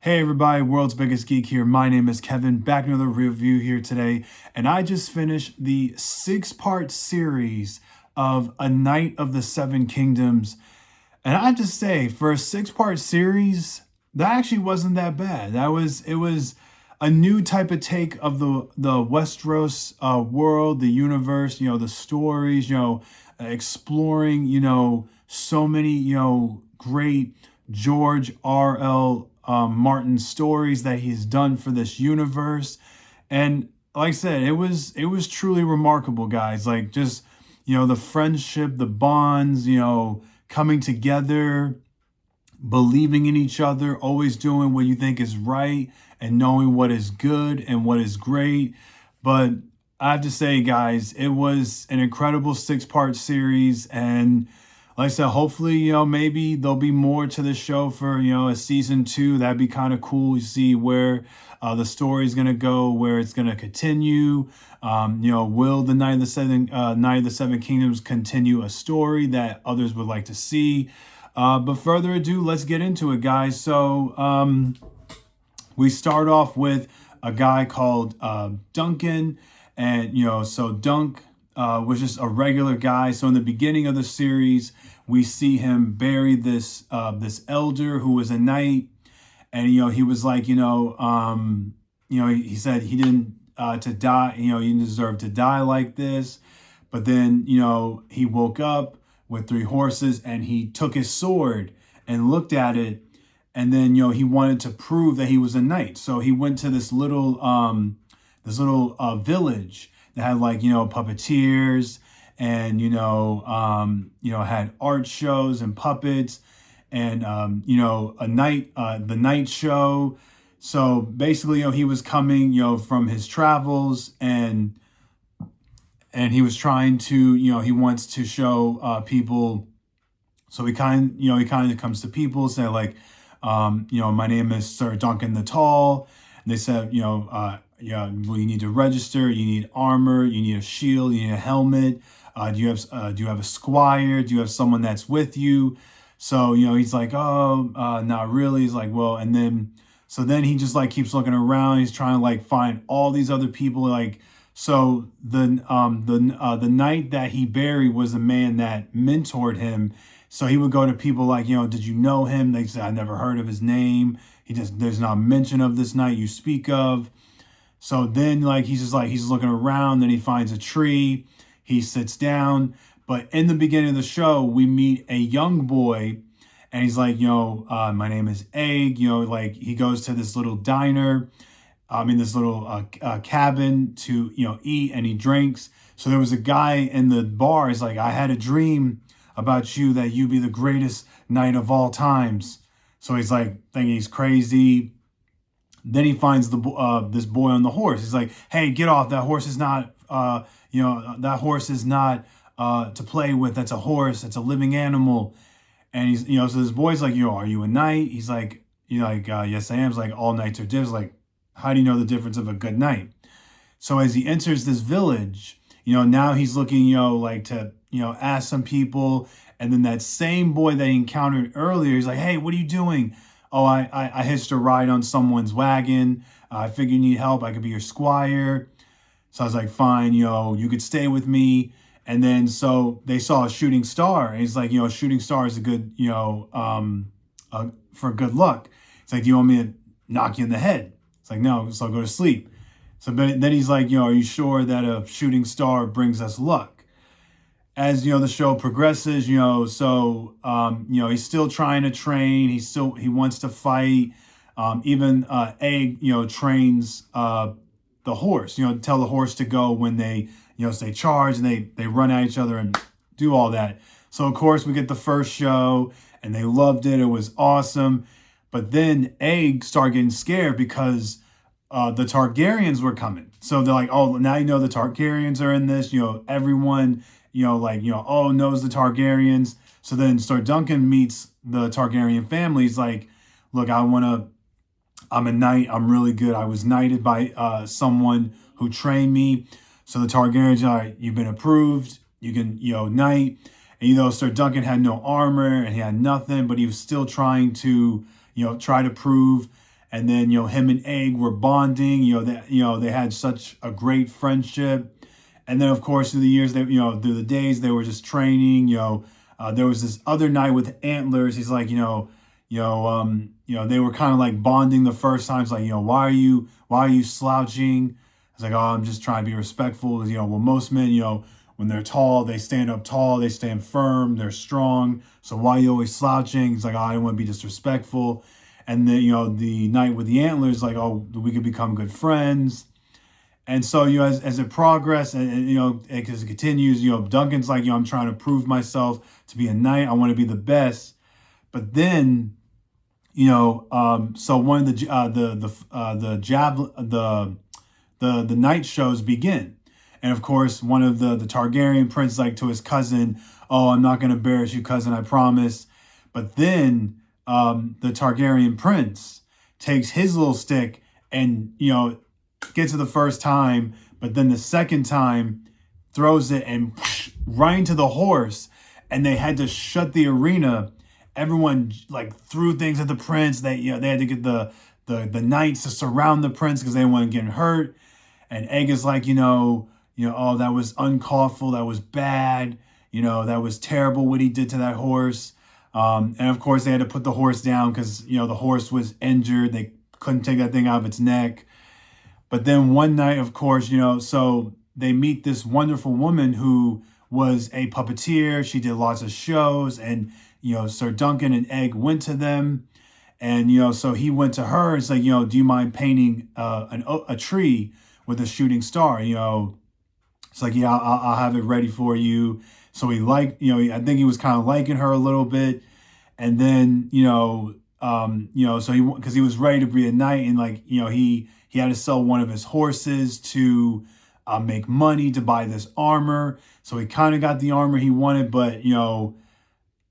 Hey everybody, World's Biggest Geek here. My name is Kevin, back with another review here today. And I just finished the 6-part series of A Knight of the Seven Kingdoms. And I have to say, for a 6-part series, that actually wasn't that bad. It was a new type of take of the Westeros world, the universe, the stories, exploring, so many, great George R.L. Martin stories that he's done for this universe. And like I said, it was truly remarkable, guys. Like just, the friendship, the bonds, coming together, believing in each other, always doing what you think is right and knowing what is good and what is great. But I have to say, guys, it was an incredible 6-part series. And like I said, hopefully, maybe there'll be more to the show for, a season 2. That'd be kind of cool. You see where the story's going to go, where it's going to continue. Will the Knight of the Seven Kingdoms continue a story that others would like to see? But further ado, let's get into it, guys. So we start off with a guy called Duncan. And, so Dunk was just a regular guy. So in the beginning of the series, we see him bury this elder who was a knight. And, he was like, he said he didn't to die, he didn't deserve to die like this. But then, he woke up with 3 horses and he took his sword and looked at it. And then, he wanted to prove that he was a knight. So he went to this little village that had like, puppeteers and, had art shows and puppets and, the night show. So basically, he was coming, from his travels and he was trying to, he wants to show people. So he kind of comes to people, say like, my name is Sir Duncan the Tall. And they said, well, you need to register, you need armor, you need a shield, you need a helmet. Do you have a squire? Do you have someone that's with you? So, he's like, not really. He's like, well, and then, so then he just like keeps looking around. He's trying to like find all these other people. Like, so the knight that he buried was the man that mentored him. So he would go to people like, did you know him? They said, I never heard of his name. There's not mention of this knight you speak of. So then like, he's looking around, then he finds a tree, he sits down. But in the beginning of the show, we meet a young boy and he's like, my name is Egg, like he goes to this little diner, in this little cabin to, eat, and he drinks. So there was a guy in the bar. He's like, I had a dream about you that you be the greatest knight of all times. So he's like thinking he's crazy. Then he finds this boy on the horse. He's like, hey, get off. That horse is not, that horse is not to play with. That's a horse. It's a living animal. And he's, so this boy's like, are you a knight? He's like, yes, I am. He's like, all knights are different. Like, how do you know the difference of a good knight? So as he enters this village, now he's looking, like to, ask some people. And then that same boy that he encountered earlier, he's like, hey, what are you doing? Oh, I hitched a ride on someone's wagon. I figured you need help. I could be your squire. So I was like, fine, you could stay with me. And then so they saw a shooting star. And he's like, a shooting star is a good, for good luck. It's like, do you want me to knock you in the head? It's like, no, so I'll go to sleep. So but then he's like, are you sure that a shooting star brings us luck? As, the show progresses, so, he's still trying to train. He wants to fight. Even Egg, trains the horse, tell the horse to go when they, say charge and they run at each other and do all that. So, of course, we get the first show and they loved it. It was awesome. But then Egg started getting scared because the Targaryens were coming. So they're like, oh, now the Targaryens are in this, everyone, knows the Targaryens. So then Sir Duncan meets the Targaryen family. He's like, look, I'm a knight. I'm really good. I was knighted by someone who trained me. So the Targaryens are like, you've been approved. You can, knight. And, Sir Duncan had no armor and he had nothing, but he was still trying to, try to prove. And then, him and Egg were bonding, they had such a great friendship. And then, of course, through the years, through the days, they were just training. There was this other knight with antlers. He's like, they were kind of like bonding the first time. It's like, why are you slouching? It's like, oh, I'm just trying to be respectful. Well, most men, when they're tall, they stand up tall, they stand firm, they're strong. So why are you always slouching? It's like, oh, I don't want to be disrespectful. And then, the knight with the antlers, like, oh, we could become good friends. And so, as it progresses and as it continues, Duncan's like, I'm trying to prove myself to be a knight. I want to be the best. But then, so one of the night shows begin. And of course, one of the Targaryen prince, like, to his cousin, oh, I'm not going to embarrass you, cousin, I promise. But then the Targaryen prince takes his little stick and, gets it the first time, but then the second time throws it and right into the horse. And they had to shut the arena. Everyone like threw things at the prince. They had to get the knights to surround the prince because they didn't want to get hurt. And Egg is like, oh, that was uncalled for, that was bad, that was terrible what he did to that horse. And of course they had to put the horse down because, the horse was injured. They couldn't take that thing out of its neck. But then one night, of course, so they meet this wonderful woman who was a puppeteer. She did lots of shows, and, Sir Duncan and Egg went to them. And, so he went to her. It's like, do you mind painting a tree with a shooting star? It's like, yeah, I'll have it ready for you. So he liked, I think he was kind of liking her a little bit. And then, so because he was ready to be a knight, and like, he had to sell one of his horses to make money to buy this armor. So he kind of got the armor he wanted, but,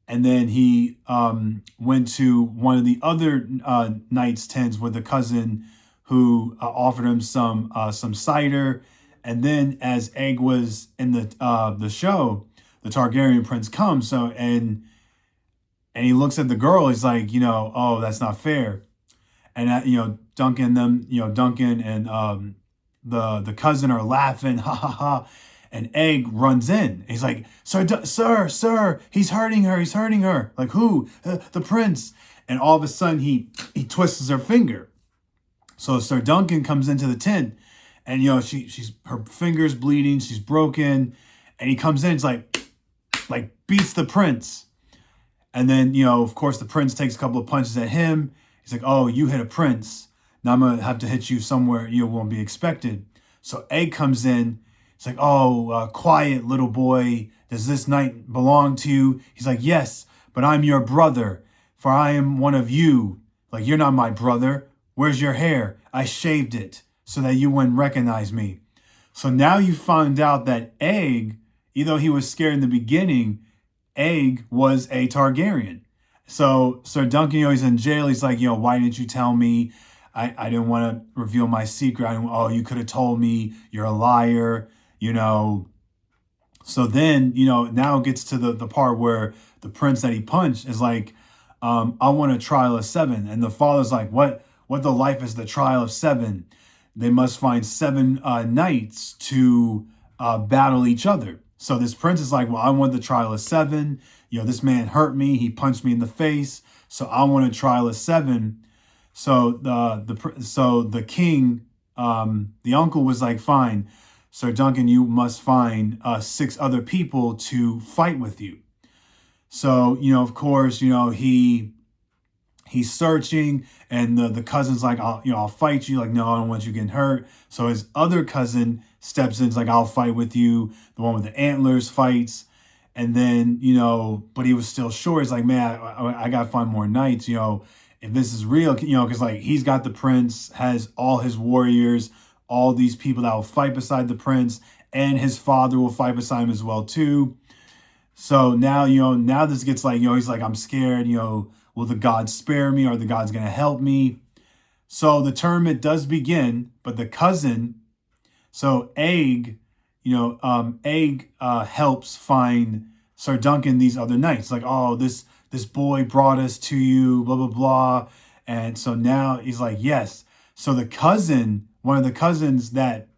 and then he went to one of the other knights' tents with a cousin who offered him some cider. And then as Egg was in the show, the Targaryen prince comes. So, and he looks at the girl. He's like, oh, that's not fair. And Duncan and the cousin are laughing, ha ha ha. And Egg runs in. He's like, sir, he's hurting her. Like, who? The prince. And all of a sudden he twists her finger. So Sir Duncan comes into the tent, and she's her finger's bleeding, she's broken, and he comes in, it's like beats the prince. And then, of course, the prince takes a couple of punches at him. He's like, oh, you hit a prince. Now I'm going to have to hit you somewhere you won't be expected. So Egg comes in. It's like, oh, quiet, little boy. Does this knight belong to you? He's like, yes, but I'm your brother, for I am one of you. Like, you're not my brother. Where's your hair? I shaved it so that you wouldn't recognize me. So now you find out that Egg, even though he was scared in the beginning, Egg was a Targaryen. So Sir Duncan, he's in jail. He's like, why didn't you tell me? I didn't want to reveal my secret. You could have told me. You're a liar, So then, now it gets to the part where the prince that he punched is like, I want a trial of 7. And the father's like, what the life is the trial of 7? They must find 7 knights to battle each other. So this prince is like, well, I want the trial of 7. This man hurt me. He punched me in the face. So I want a trial of 7. So the king, the uncle was like, fine, Sir Duncan, you must find 6 other people to fight with you. So, of course, he's searching, and the cousin's like, I'll fight you. Like, no, I don't want you getting hurt. So his other cousin steps in, like, I'll fight with you. The one with the antlers fights. And then, but he was still sure. He's like, man, I got to find more knights, if this is real, because like he's got the prince, has all his warriors, all these people that will fight beside the prince, and his father will fight beside him as well, too. So now, now this gets like, he's like, I'm scared, will the gods spare me? Are the gods going to help me? So the tournament does begin, but the cousin, so Egg, Egg helps find Sir Duncan these other knights. Like, oh, this boy brought us to you, blah, blah, blah. And so now he's like, yes. So the cousin, one of the cousins that,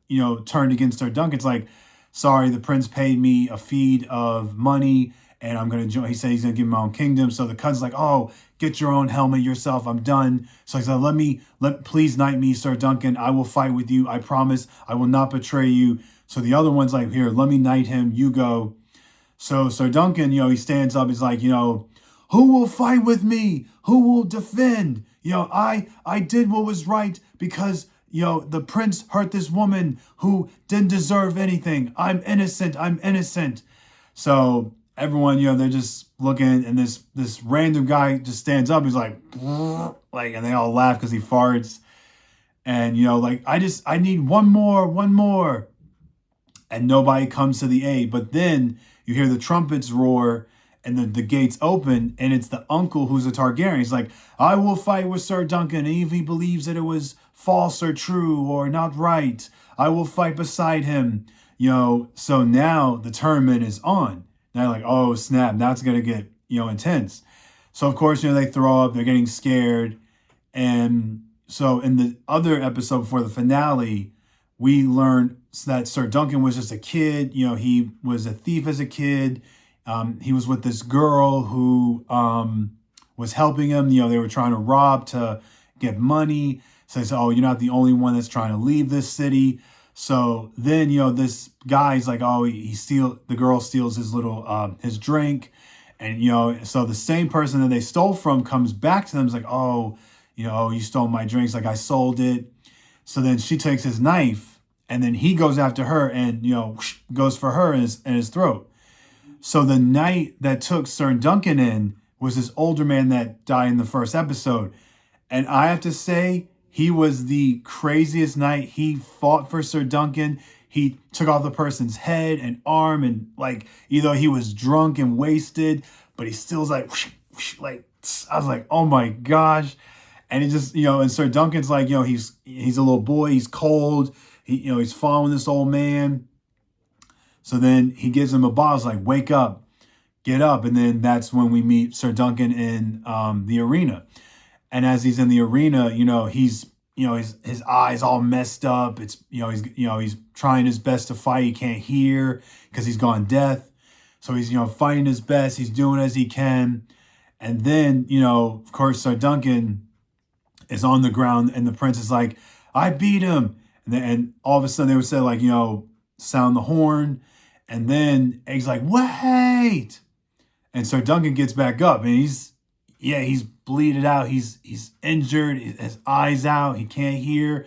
turned against Sir Duncan's like, sorry, the prince paid me a feed of money and I'm going to join. He said he's going to give me my own kingdom. So the cousin's like, oh, get your own helmet yourself. I'm done. So he said, please knight me, Sir Duncan. I will fight with you. I promise I will not betray you. So the other one's like, here, let me knight him. You go. So Sir Duncan, he stands up. He's like, who will fight with me? Who will defend? I did what was right because, the prince hurt this woman who didn't deserve anything. I'm innocent. I'm innocent. So everyone, they're just looking, and this random guy just stands up. He's like, and they all laugh because he farts. And, I need one more. And nobody comes to the aid. But then you hear the trumpets roar and the gates open, and it's the uncle who's a Targaryen. He's like, I will fight with Sir Duncan, even if he believes that it was false or true or not right. I will fight beside him. So now the tournament is on. Now like, oh snap, now it's gonna get, intense. So of course, they throw up, they're getting scared. And so in the other episode before the finale, we learned that Sir Duncan was just a kid. He was a thief as a kid. He was with this girl who was helping him. They were trying to rob to get money. So he said, oh, you're not the only one that's trying to leave this city. So then, this guy's like, oh, the girl steals his little, his drink. And, so the same person that they stole from comes back to them. It's like, oh, you stole my drinks. Like I sold it. So then she takes his knife and then he goes after her and, goes for her in his throat. So the knight that took Sir Duncan in was this older man that died in the first episode. And I have to say, he was the craziest knight. He fought for Sir Duncan. He took off the person's head and arm, and like, either he was drunk and wasted, but he still's like, I was like, oh my gosh. And he just, and Sir Duncan's like, he's a little boy. He's cold. He's following this old man. So then he gives him a bottle. It's like, wake up, get up. And then that's when we meet Sir Duncan in the arena. And as he's in the arena, he's, his eyes all messed up. It's, he's trying his best to fight. He can't hear because he's gone deaf. So he's, fighting his best. He's doing as he can. And then, of course, Sir Duncan is on the ground and the prince is like, I beat him. And all of a sudden they would say like, sound the horn. And then Egg's like, wait. And Sir Duncan gets back up and he's bleeded out. He's injured. His eyes out. He can't hear.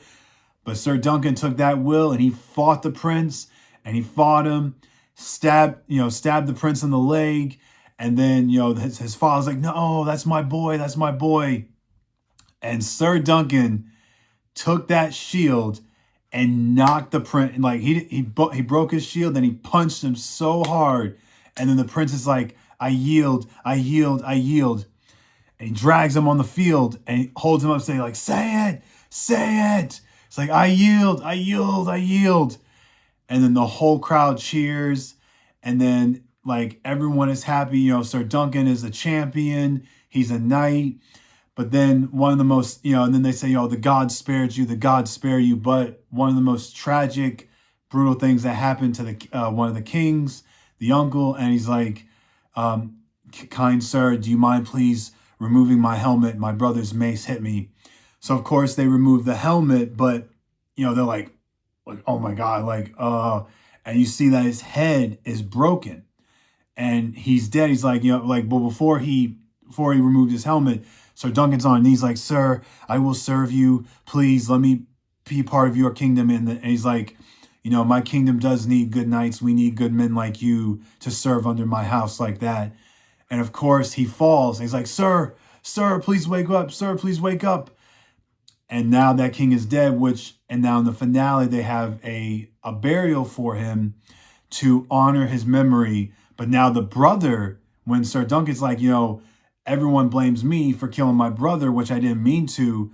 But Sir Duncan took that will and he fought the prince and he fought him, stabbed the prince in the leg. And then, his father's like, no, that's my boy. That's my boy. And Sir Duncan took that shield and knocked the prince. Like he broke his shield and he punched him so hard. And then the prince is like, I yield. And he drags him on the field and he holds him up saying like, say it. It's like, I yield. And then the whole crowd cheers. And then like everyone is happy. Sir Duncan is a champion. He's a knight. But then one of the most, and then they say, the gods spared you, the gods spare you. But one of the most tragic, brutal things that happened to the one of the kings, the uncle, and he's like, kind sir, do you mind please removing my helmet? My brother's mace hit me. So of course they remove the helmet, but they're like, oh my God, and you see that his head is broken and he's dead. He's like, but before he removed his helmet, Sir Duncan's on knees like, sir, I will serve you. Please let me be part of your kingdom. And he's like, my kingdom does need good knights. We need good men like you to serve under my house like that. And of course he falls. He's like, sir, please wake up. Sir, please wake up. And now that king is dead, and now in the finale, they have a burial for him to honor his memory. But now the brother, when Sir Duncan's like, everyone blames me for killing my brother, which I didn't mean to,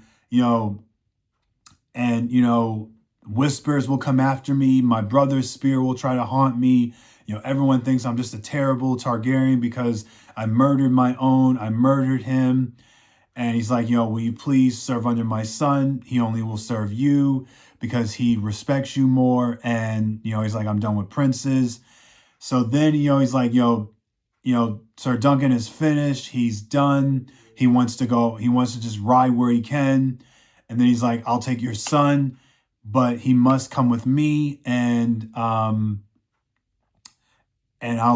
and, whispers will come after me. My brother's spear will try to haunt me. Everyone thinks I'm just a terrible Targaryen because I murdered my own. I murdered him. And he's like, will you please serve under my son? He only will serve you because he respects you more. And, he's like, I'm done with princes. So then, he's like, Sir Duncan is finished. He's done. He wants to go. He wants to just ride where he can. And then he's like, I'll take your son, but he must come with me. And I'll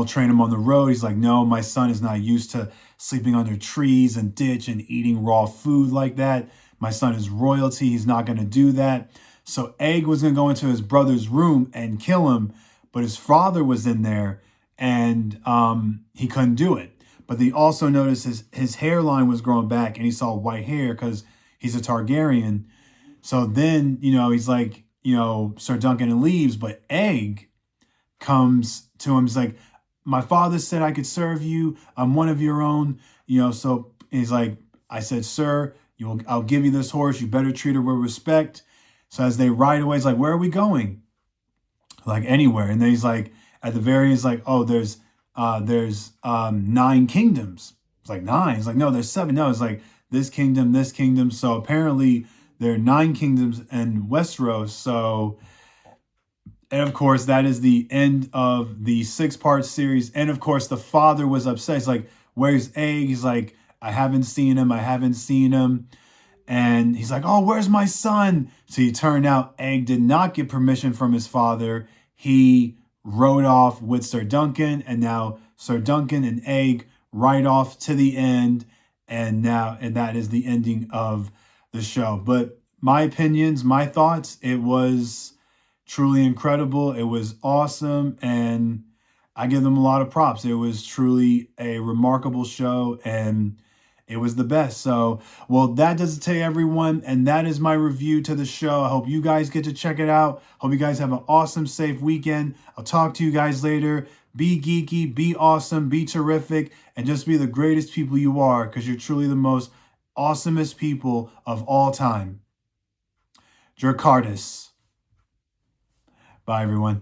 train him on the road. He's like, no, my son is not used to sleeping under trees and ditch and eating raw food like that. My son is royalty. He's not going to do that. So Egg was going to go into his brother's room and kill him, but his father was in there and he couldn't do it. But he also noticed his hairline was growing back and he saw white hair because he's a Targaryen. So then, he's like, Sir Duncan leaves, but Egg comes to him. He's like, my father said I could serve you. I'm one of your own, so he's like, I said, sir, I'll give you this horse. You better treat her with respect. So as they ride away, he's like, where are we going? Like anywhere. And then he's like, at the very end, he's like, oh, there's 9 kingdoms. It's like 9. He's like, no, there's 7. No, it's like this kingdom, this kingdom. So apparently there are 9 kingdoms in Westeros. So, and of course, that is the end of the 6-part series. And of course, the father was upset. He's like, where's Egg? He's like, I haven't seen him. I haven't seen him. And he's like, oh, where's my son? So he turned out Egg did not get permission from his father. He rode off with Sir Duncan. And now Sir Duncan and Egg ride off to the end. And that is the ending of the show. But my opinions, my thoughts, it was truly incredible. It was awesome. And I give them a lot of props. It was truly a remarkable show and it was the best. So, well, that does it today, everyone. And that is my review to the show. I hope you guys get to check it out. Hope you guys have an awesome, safe weekend. I'll talk to you guys later. Be geeky, be awesome, be terrific, and just be the greatest people you are because you're truly the most awesomest people of all time. Dracarys. Bye, everyone.